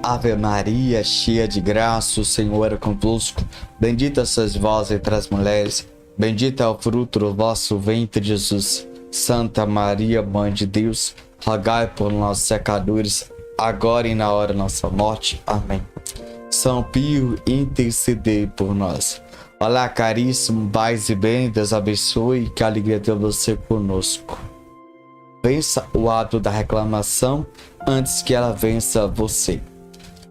Ave Maria, cheia de graça, o Senhor é convosco. Bendita sois vós entre as mulheres, bendito é o fruto do vosso ventre, Jesus. Santa Maria, Mãe de Deus, rogai por nós, pecadores, agora e na hora da nossa morte. Amém. São Pio, intercedei por nós. Olá, caríssimo, paz e bem, Deus abençoe, que alegria ter você conosco. Vença o ato da reclamação antes que ela vença você.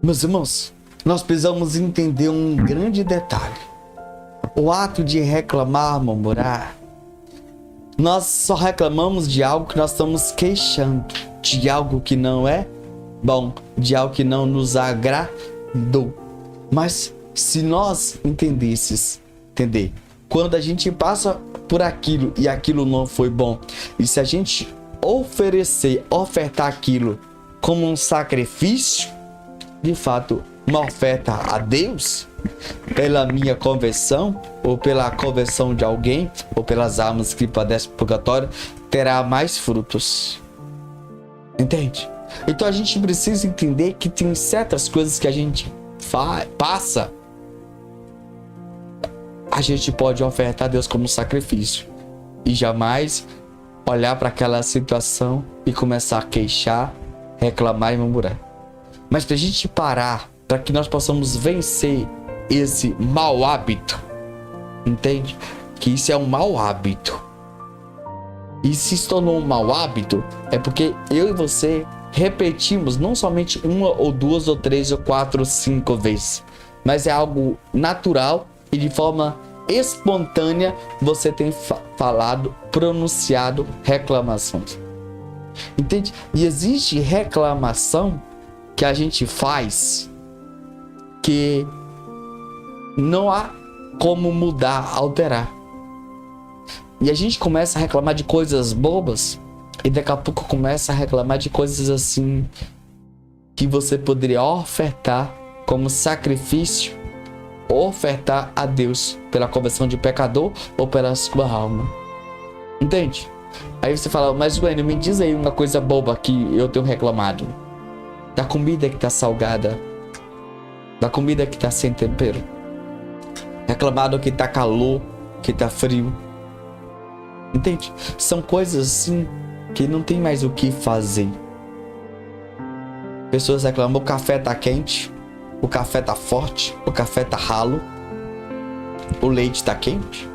Meus irmãos, nós precisamos entender um grande detalhe. O ato de reclamar, murmurar, nós só reclamamos de algo que nós estamos queixando, de algo que não é bom, de algo que não nos agradou. Mas se nós entender, quando a gente passa por aquilo e aquilo não foi bom, e se a gente ofertar aquilo como um sacrifício, de fato, uma oferta a Deus, pela minha conversão, ou pela conversão de alguém, ou pelas almas que padecem purgatório, terá mais frutos. Entende? Então a gente precisa entender que tem certas coisas que a gente passa, a gente pode ofertar a Deus como sacrifício, e jamais olhar para aquela situação e começar a queixar, reclamar e murmurar. Mas para a gente parar, para que nós possamos vencer esse mau hábito, entende? Que isso é um mau hábito. E se tornou um mau hábito, é porque eu e você repetimos não somente uma ou duas ou três ou quatro ou cinco vezes, mas é algo natural e de forma espontânea você tem falado, pronunciado reclamações. Entende? E existe reclamação que a gente faz que não há como mudar, alterar. E a gente começa a reclamar de coisas bobas e daqui a pouco começa a reclamar de coisas assim que você poderia ofertar como sacrifício, ofertar a Deus pela conversão de pecador ou pela sua alma. Entende? Aí você fala, mas Bueno, me diz aí uma coisa boba que eu tenho reclamado. Da comida que tá salgada, da comida que tá sem tempero, reclamado que tá calor, que tá frio. Entende? São coisas assim que não tem mais o que fazer. Pessoas reclamam, o café tá quente, o café tá forte, o café tá ralo, o leite tá quente.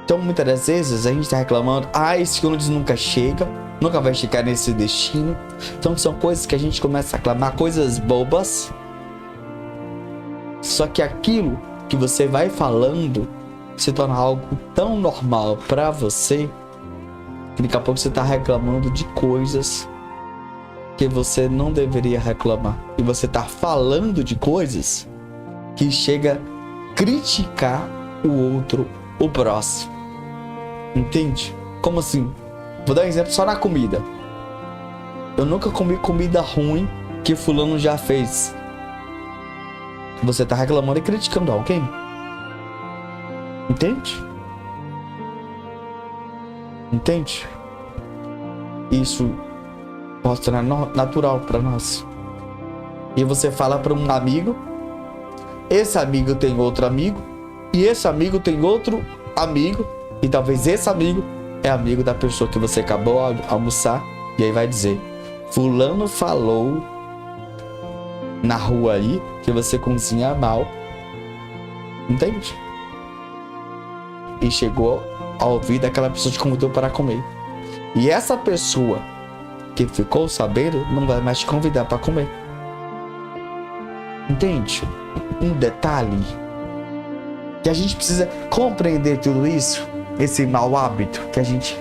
Então muitas das vezes a gente tá reclamando, esse ônibus nunca chega, nunca vai chegar nesse destino. Então são coisas que a gente começa a reclamar, coisas bobas. Só que aquilo que você vai falando se torna algo tão normal para você que daqui a pouco você está reclamando de coisas que você não deveria reclamar. E você está falando de coisas que chega a criticar o outro, o próximo. Entende? Como assim? Vou dar um exemplo só na comida. Eu nunca comi comida ruim que fulano já fez. Você tá reclamando e criticando alguém. Entende? Entende? Isso pode ser natural para nós. E você fala para um amigo, esse amigo tem outro amigo, e esse amigo tem outro amigo, e talvez esse amigo é amigo da pessoa que você acabou de almoçar, e aí vai dizer, fulano falou na rua aí que você cozinha mal. Entende? E chegou ao ouvido daquela pessoa que te convidou para comer. E essa pessoa que ficou sabendo não vai mais te convidar para comer. Entende? Um detalhe que a gente precisa compreender tudo isso, esse mau hábito que a gente...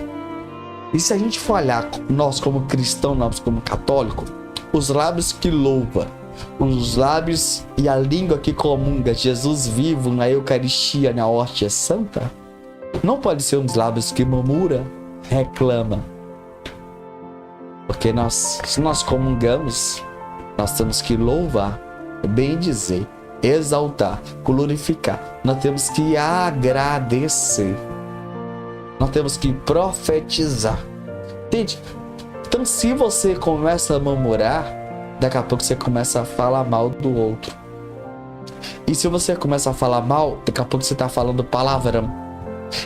E se a gente for olhar, nós como cristãos, nós como católicos, os lábios que louvam, os lábios e a língua que comunga Jesus vivo na Eucaristia, na hóstia santa, não pode ser uns lábios que murmura, reclama. Porque se nós comungamos, nós temos que louvar, bendizer, exaltar, glorificar. Nós temos que agradecer. Nós temos que profetizar. Entende? Então, se você começa a murmurar, daqui a pouco você começa a falar mal do outro. E se você começa a falar mal, daqui a pouco você tá falando palavrão.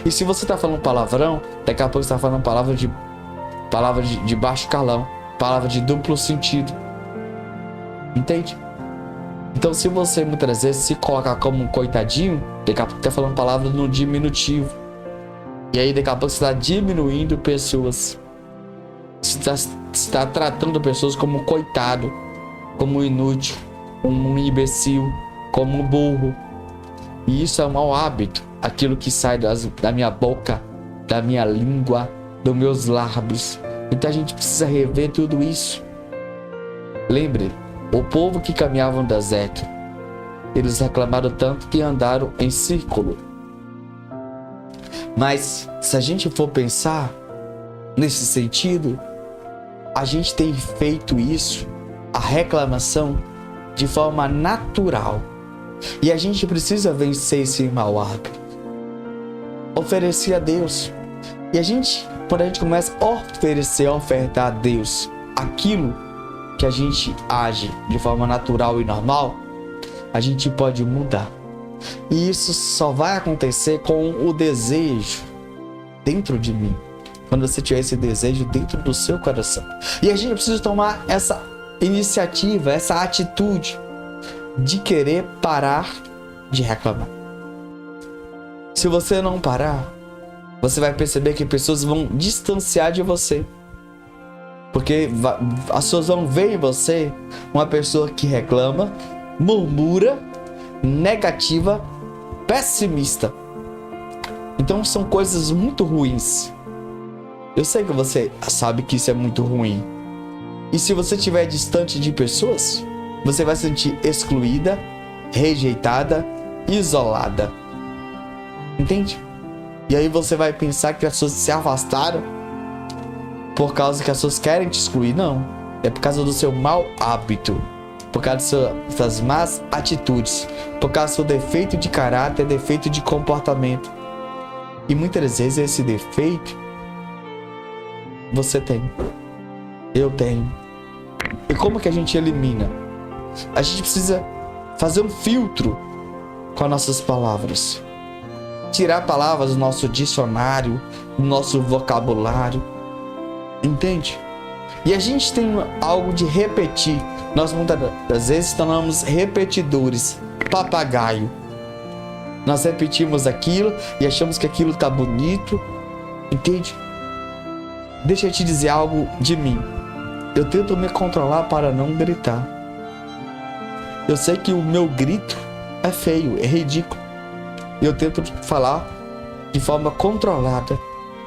E se você tá falando palavrão, daqui a pouco você tá falando palavra de baixo calão, palavra de duplo sentido. Entende? Então, se você muitas vezes se colocar como um coitadinho, daqui a pouco tá falando palavra no diminutivo. E aí daqui a pouco você está diminuindo pessoas. Você está tratando pessoas como um coitado, como um inútil, como um imbecil, como um burro. E isso é um mau hábito. Aquilo que sai da minha boca, da minha língua, dos meus lábios. Então a gente precisa rever tudo isso. Lembre, o povo que caminhava no deserto, eles reclamaram tanto que andaram em círculo. Mas se a gente for pensar nesse sentido, a gente tem feito isso, a reclamação, de forma natural. E a gente precisa vencer esse mau hábito. Oferecer a Deus. E quando a gente começa a ofertar a Deus aquilo que a gente age de forma natural e normal, a gente pode mudar. E isso só vai acontecer com o desejo dentro de mim. Quando você tiver esse desejo dentro do seu coração. E a gente precisa tomar essa iniciativa, essa atitude de querer parar de reclamar. Se você não parar, você vai perceber que pessoas vão distanciar de você. Porque as pessoas vão ver em você uma pessoa que reclama, murmura, negativa, pessimista. Então são coisas muito ruins. Eu sei que você sabe que isso é muito ruim. E se você estiver distante de pessoas, você vai se sentir excluída, rejeitada, isolada. Entende? E aí você vai pensar que as pessoas se afastaram por causa que as pessoas querem te excluir. Não. É por causa do seu mau hábito. Por causa das suas más atitudes. Por causa do seu defeito de caráter, defeito de comportamento. E muitas vezes esse defeito você tem. Eu tenho. E como que a gente elimina? A gente precisa fazer um filtro com as nossas palavras. Tirar palavras do nosso dicionário, do nosso vocabulário. Entende? E a gente tem algo de repetir. Nós muitas das vezes tornamos repetidores, papagaio. Nós repetimos aquilo e achamos que aquilo está bonito. Entende? Deixa eu te dizer algo de mim. Eu tento me controlar para não gritar. Eu sei que o meu grito é feio, é ridículo. Eu tento falar de forma controlada,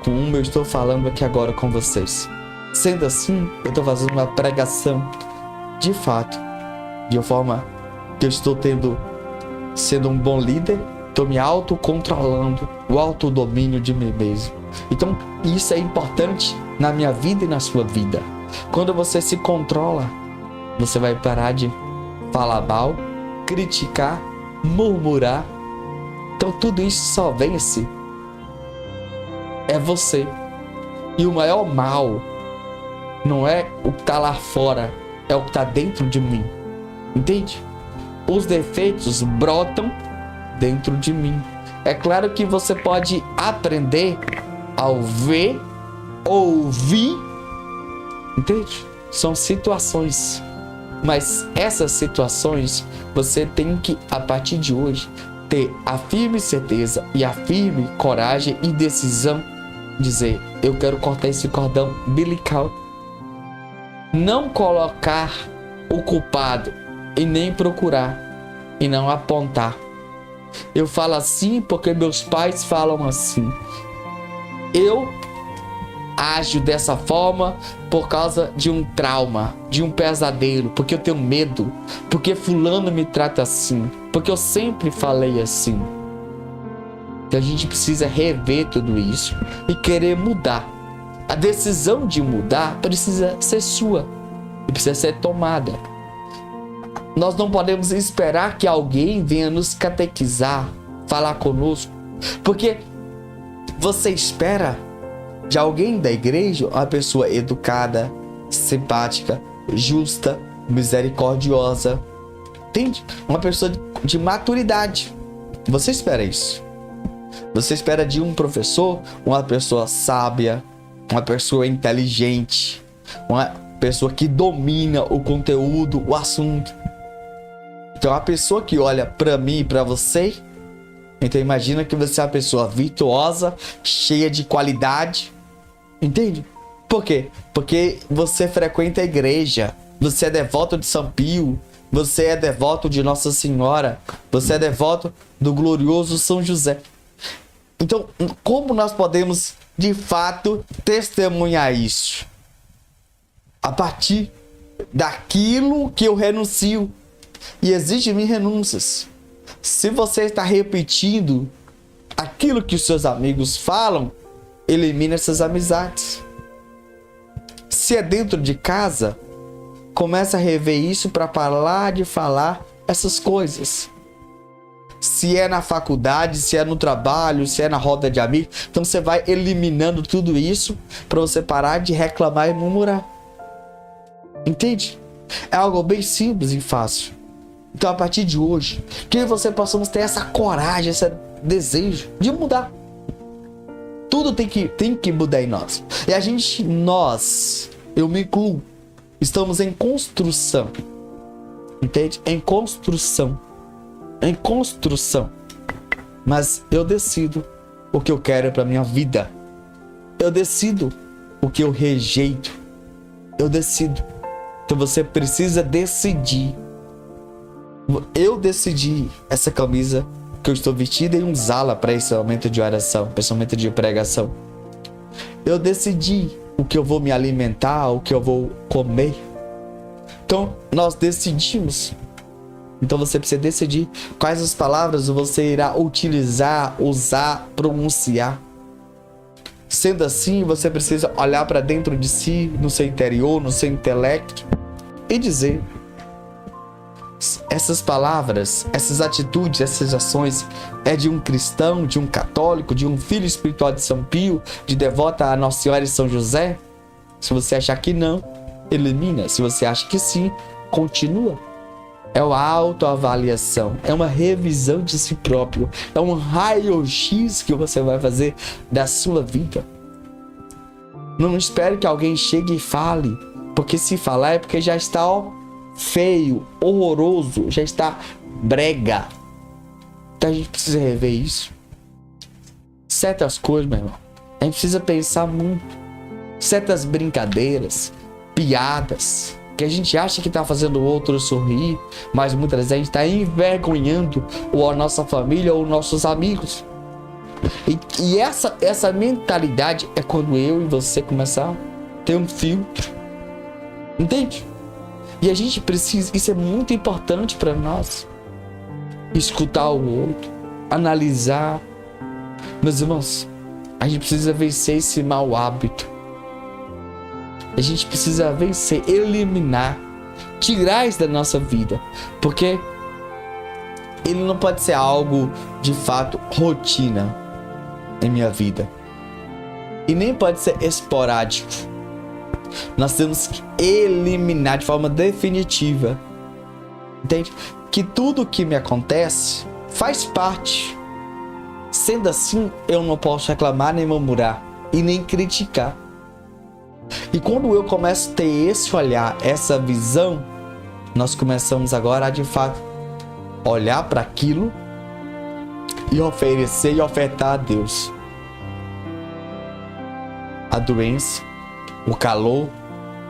como eu estou falando aqui agora com vocês. Sendo assim, eu estou fazendo uma pregação de fato, de uma forma que eu estou sendo um bom líder, estou me autocontrolando, o autodomínio de mim mesmo. Então, isso é importante na minha vida e na sua vida. Quando você se controla, você vai parar de falar mal, criticar, murmurar. Então tudo isso só vence é você. E o maior mal não é o que está lá fora, é o que está dentro de mim. Entende? Os defeitos brotam dentro de mim. É claro que você pode aprender ao ver, ouvir. Entende? São situações. Mas essas situações você tem que, a partir de hoje, ter a firme certeza e a firme coragem e decisão de dizer: eu quero cortar esse cordão umbilical. Não colocar o culpado e nem procurar e não apontar. Eu falo assim porque meus pais falam assim. Eu ajo dessa forma por causa de um trauma, de um pesadelo, porque eu tenho medo, porque fulano me trata assim, porque eu sempre falei assim. Então a gente precisa rever tudo isso e querer mudar. A decisão de mudar precisa ser sua e precisa ser tomada. Nós não podemos esperar que alguém venha nos catequizar, falar conosco, porque você espera de alguém da igreja uma pessoa educada, simpática, justa, misericordiosa. Entende? Uma pessoa de maturidade. Você espera isso. Você espera de um professor uma pessoa sábia, uma pessoa inteligente, uma pessoa que domina o conteúdo, o assunto. Então a pessoa que olha para mim e para você, então imagina que você é uma pessoa virtuosa, cheia de qualidade. Entende? Por quê? Porque você frequenta a igreja, você é devoto de São Pio, você é devoto de Nossa Senhora, você é devoto do glorioso São José. Então, como nós podemos, de fato, testemunhar isso? A partir daquilo que eu renuncio. E exige de mim renúncias. Se você está repetindo aquilo que os seus amigos falam, elimine essas amizades. Se é dentro de casa, comece a rever isso para parar de falar essas coisas. Se é na faculdade, se é no trabalho, se é na roda de amigos, então você vai eliminando tudo isso para você parar de reclamar e murmurar. Entende? É algo bem simples e fácil. Então, a partir de hoje, que você possamos ter essa coragem, esse desejo de mudar. Tudo tem que mudar em nós. E nós, eu me incluo, estamos em construção. Entende? Em construção. Em construção. Mas eu decido o que eu quero para minha vida. Eu decido o que eu rejeito. Eu decido. Então você precisa decidir. Eu decidi essa camisa que eu estou vestida e usá-la para esse momento de oração, para esse momento de pregação. Eu decidi o que eu vou me alimentar, o que eu vou comer. Então, nós decidimos. Então, você precisa decidir quais as palavras você irá utilizar, usar, pronunciar. Sendo assim, você precisa olhar para dentro de si, no seu interior, no seu intelecto e dizer: essas palavras, essas atitudes, essas ações é de um cristão, de um católico, de um filho espiritual de São Pio, de devota a Nossa Senhora e São José? Se você achar que não, elimina. Se você acha que sim, continua. É uma autoavaliação, é uma revisão de si próprio, é um raio-x que você vai fazer da sua vida. Não espere que alguém chegue e fale, porque se falar é porque já está feio, horroroso, já está brega. Então a gente precisa rever isso. Certas coisas, meu irmão, a gente precisa pensar muito. Certas brincadeiras, piadas, que a gente acha que está fazendo o outro sorrir, mas muitas vezes a gente está envergonhando ou a nossa família ou nossos amigos. E essa mentalidade é quando eu e você começar a ter um filtro. Entende? E a gente precisa, isso é muito importante para nós. Escutar o outro, analisar. Meus irmãos, a gente precisa vencer esse mau hábito. A gente precisa vencer, eliminar, tirar isso da nossa vida. Porque ele não pode ser algo de fato rotina em minha vida. E nem pode ser esporádico. Nós temos que eliminar de forma definitiva. Entende? Que tudo que me acontece faz parte. Sendo assim, eu não posso reclamar nem murmurar e nem criticar. E quando eu começo a ter esse olhar, essa visão, nós começamos agora a de fato olhar para aquilo e oferecer e ofertar a Deus. A doença, o calor,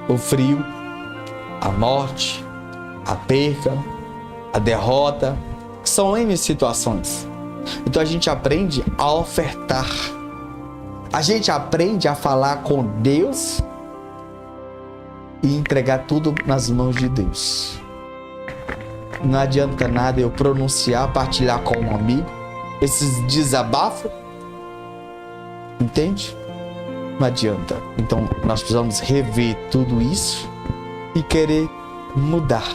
o frio, a morte, a perca, a derrota, são N situações. Então a gente aprende a ofertar. A gente aprende a falar com Deus e entregar tudo nas mãos de Deus. Não adianta nada eu pronunciar, partilhar com um amigo esses desabafos. Entende? Não adianta. Então nós precisamos rever tudo isso e querer mudar.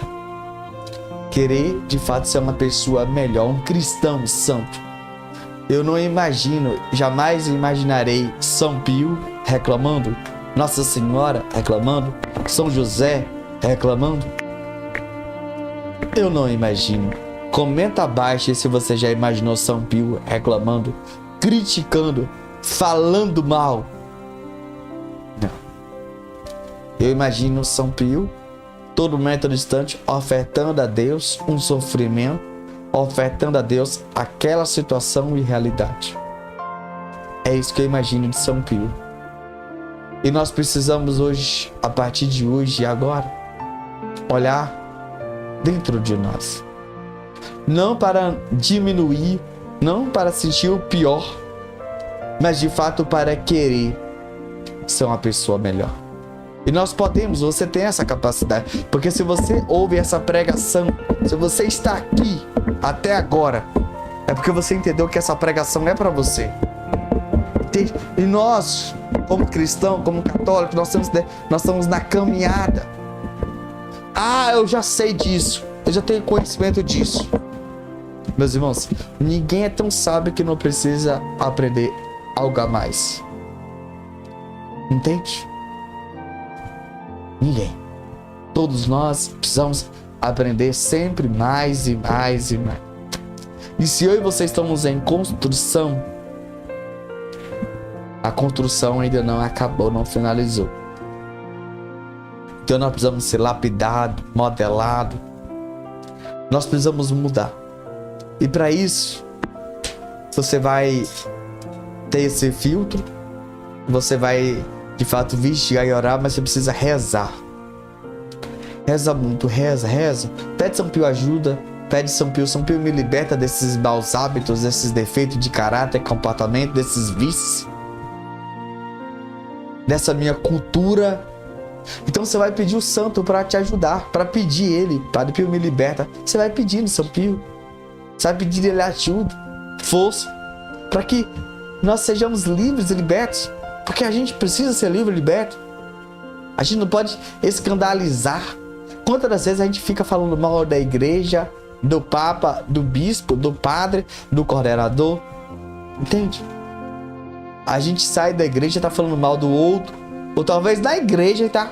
Querer de fato ser uma pessoa melhor, um cristão santo. Eu não imagino, jamais imaginarei São Pio reclamando, Nossa Senhora reclamando, São José reclamando. Eu não imagino. Comenta abaixo se você já imaginou São Pio reclamando, criticando, falando mal. Não. Eu imagino São Pio, todo momento distante, ofertando a Deus um sofrimento, ofertando a Deus aquela situação e realidade. É isso que eu imagino de São Pio. E nós precisamos hoje, a partir de hoje e agora, olhar dentro de nós. Não para diminuir, não para sentir o pior, mas de fato para querer ser uma pessoa melhor. E nós podemos, você tem essa capacidade, porque se você ouve essa pregação, se você está aqui até agora, é porque você entendeu que essa pregação é para você. E nós, como cristão, como católico, nós estamos na caminhada. Ah, eu já sei disso, eu já tenho conhecimento disso. Meus irmãos, ninguém é tão sábio que não precisa aprender algo a mais. Entende? Ninguém. Todos nós precisamos aprender sempre mais e mais e mais. E se eu e você estamos em construção, a construção ainda não acabou, não finalizou. Então nós precisamos ser lapidados, modelados. Nós precisamos mudar. E para isso, você vai ter esse filtro, você vai de fato vigiar e orar, mas você precisa rezar. Reza muito, reza. Pede São Pio ajuda, pede São Pio me liberta desses maus hábitos, desses defeitos de caráter, comportamento, desses vícios, dessa minha cultura. Então você vai pedir o santo para te ajudar, para pedir ele, Padre Pio me liberta. Você vai pedindo São Pio, você vai pedir ele ajuda, força, para que nós sejamos livres e libertos, porque a gente precisa ser livre e liberto. A gente não pode escandalizar. Quantas vezes a gente fica falando mal da igreja, do papa, do bispo, do padre, do coordenador? Entende? A gente sai da igreja e tá falando mal do outro, ou talvez na igreja e tá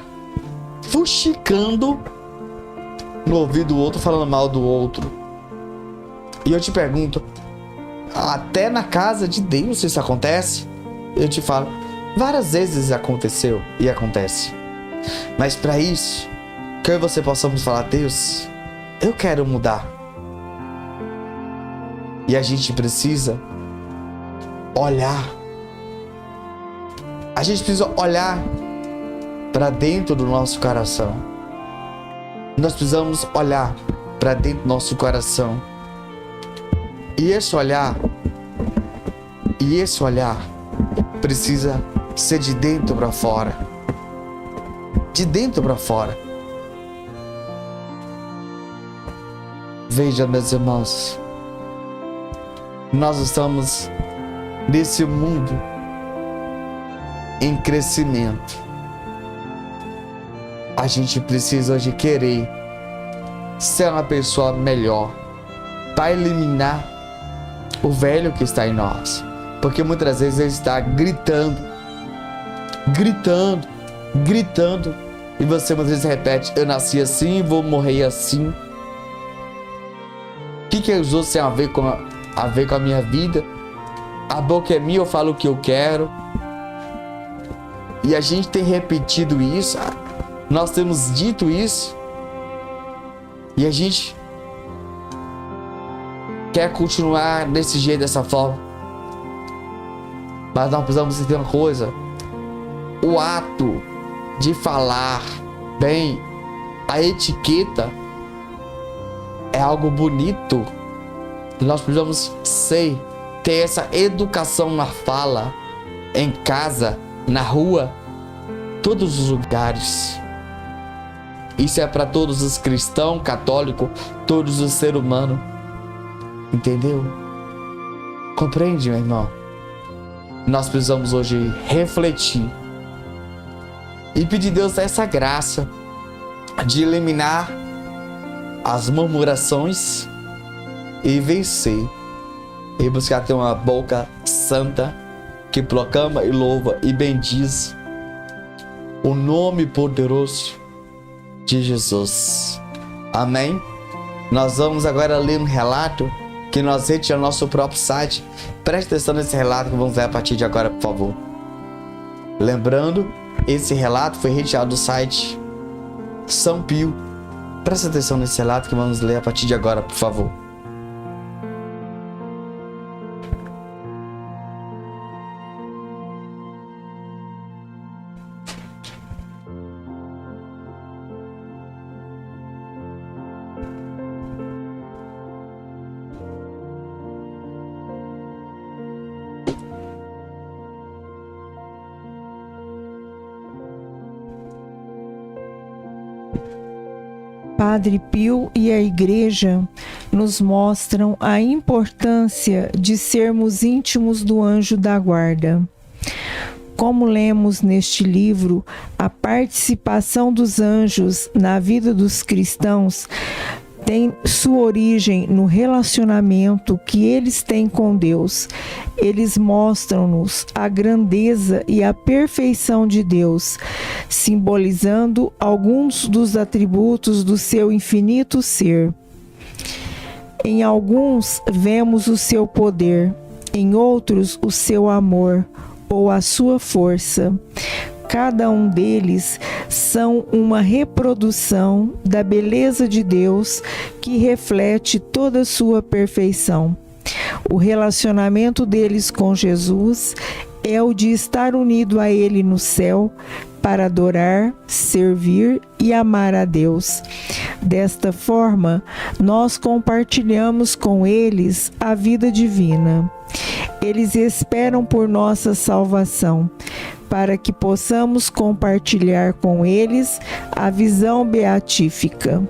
fuxicando no ouvido do outro, falando mal do outro. E eu te pergunto, até na casa de Deus isso acontece? Eu te falo, várias vezes aconteceu e acontece. Mas para isso, que eu e você possamos falar, Deus, eu quero mudar. E a gente precisa olhar. A gente precisa olhar para dentro do nosso coração. Nós precisamos olhar para dentro do nosso coração. E esse olhar precisa ser de dentro para fora. De dentro para fora. Veja, meus irmãos, nós estamos nesse mundo em crescimento. A gente precisa hoje querer ser uma pessoa melhor para eliminar o velho que está em nós, porque muitas vezes ele está gritando, e você muitas vezes repete, eu nasci assim, vou morrer assim. O que os outros têm a ver com a minha vida? A boca é minha, eu falo o que eu quero. E a gente tem repetido isso, nós temos dito isso, e a gente quer continuar desse jeito, dessa forma. Mas nós precisamos entender uma coisa: o ato de falar bem, a etiqueta é algo bonito. Nós precisamos ter essa educação na fala, em casa, na rua, todos os lugares. Isso é para todos os cristãos, católicos, todos os seres humanos. Entendeu? Compreende, meu irmão? Nós precisamos hoje refletir e pedir a Deus essa graça de eliminar as murmurações e vencer, e buscar ter uma boca santa que proclama e louva e bendiz o nome poderoso de Jesus. Amém? Nós vamos agora ler um relato que nós retiramos no nosso próprio site. Preste atenção nesse relato que vamos ler a partir de agora, por favor. Lembrando, esse relato foi retirado do site São Pio. Preste atenção nesse relato que vamos ler a partir de agora, por favor. Padre Pio e a Igreja nos mostram a importância de sermos íntimos do anjo da guarda. Como lemos neste livro, a participação dos anjos na vida dos cristãos tem sua origem no relacionamento que eles têm com Deus. Eles mostram-nos a grandeza e a perfeição de Deus, simbolizando alguns dos atributos do seu infinito ser. Em alguns vemos o seu poder, em outros o seu amor ou a sua força. Cada um deles são uma reprodução da beleza de Deus que reflete toda a sua perfeição. O relacionamento deles com Jesus é o de estar unido a Ele no céu para adorar, servir e amar a Deus. Desta forma, nós compartilhamos com eles a vida divina. Eles esperam por nossa salvação, para que possamos compartilhar com eles a visão beatífica.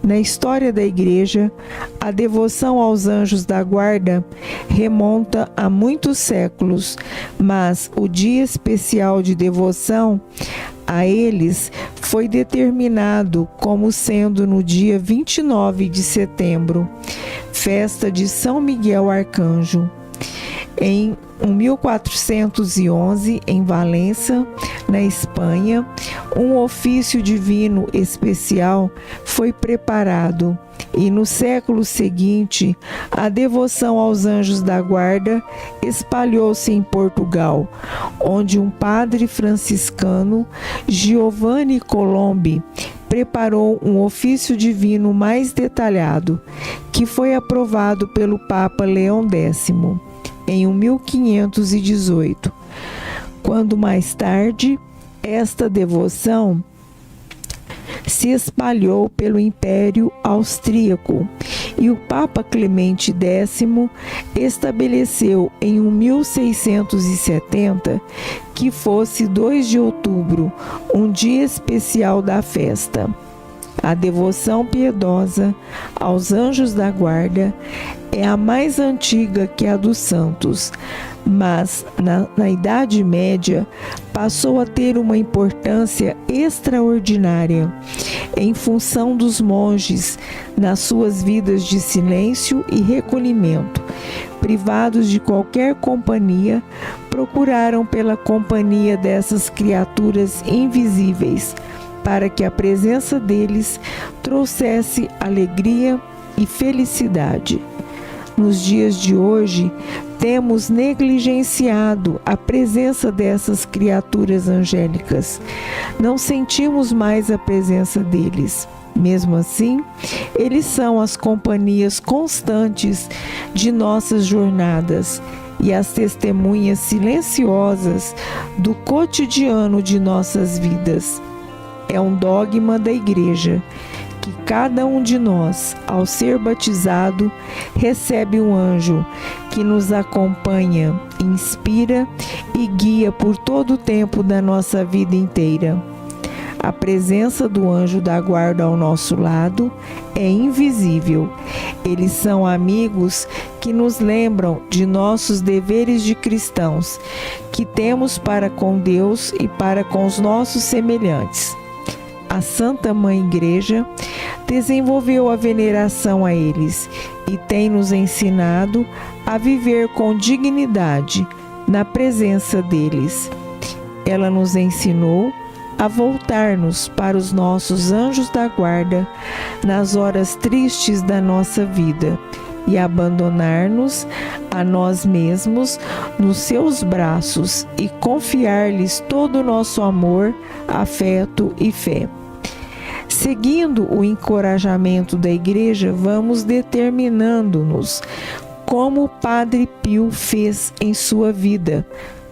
Na história da Igreja, a devoção aos anjos da guarda remonta a muitos séculos, mas o dia especial de devoção a eles foi determinado como sendo no dia 29 de setembro, festa de São Miguel Arcanjo. Em 1411, em Valença, na Espanha, um ofício divino especial foi preparado e no século seguinte a devoção aos anjos da guarda espalhou-se em Portugal, onde um padre franciscano, Giovanni Colombi, preparou um ofício divino mais detalhado, que foi aprovado pelo Papa Leão X. Em 1518, quando mais tarde esta devoção se espalhou pelo Império Austríaco e o Papa Clemente X estabeleceu em 1670 que fosse 2 de outubro, um dia especial da festa. A devoção piedosa aos anjos da guarda é a mais antiga que a dos santos, mas na Idade Média passou a ter uma importância extraordinária em função dos monges nas suas vidas de silêncio e recolhimento. Privados de qualquer companhia, procuraram pela companhia dessas criaturas invisíveis, para que a presença deles trouxesse alegria e felicidade. Nos dias de hoje, temos negligenciado a presença dessas criaturas angélicas. Não sentimos mais a presença deles. Mesmo assim, eles são as companhias constantes de nossas jornadas e as testemunhas silenciosas do cotidiano de nossas vidas. É um dogma da Igreja que cada um de nós, ao ser batizado, recebe um anjo que nos acompanha, inspira e guia por todo o tempo da nossa vida inteira. A presença do anjo da guarda ao nosso lado é invisível. Eles são amigos que nos lembram de nossos deveres de cristãos, que temos para com Deus e para com os nossos semelhantes. A Santa Mãe Igreja desenvolveu a veneração a eles e tem nos ensinado a viver com dignidade na presença deles. Ela nos ensinou a voltar-nos para os nossos anjos da guarda nas horas tristes da nossa vida e abandonar-nos a nós mesmos nos seus braços e confiar-lhes todo o nosso amor, afeto e fé. Seguindo o encorajamento da Igreja, vamos determinando-nos, como o Padre Pio fez em sua vida,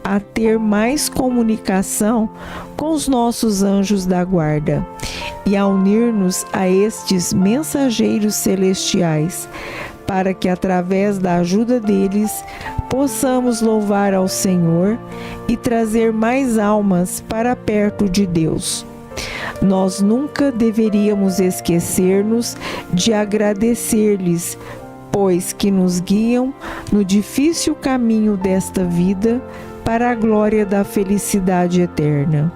a ter mais comunicação com os nossos anjos da guarda e a unir-nos a estes mensageiros celestiais, para que através da ajuda deles possamos louvar ao Senhor e trazer mais almas para perto de Deus. Nós nunca deveríamos esquecer-nos de agradecer-lhes, pois que nos guiam no difícil caminho desta vida para a glória da felicidade eterna.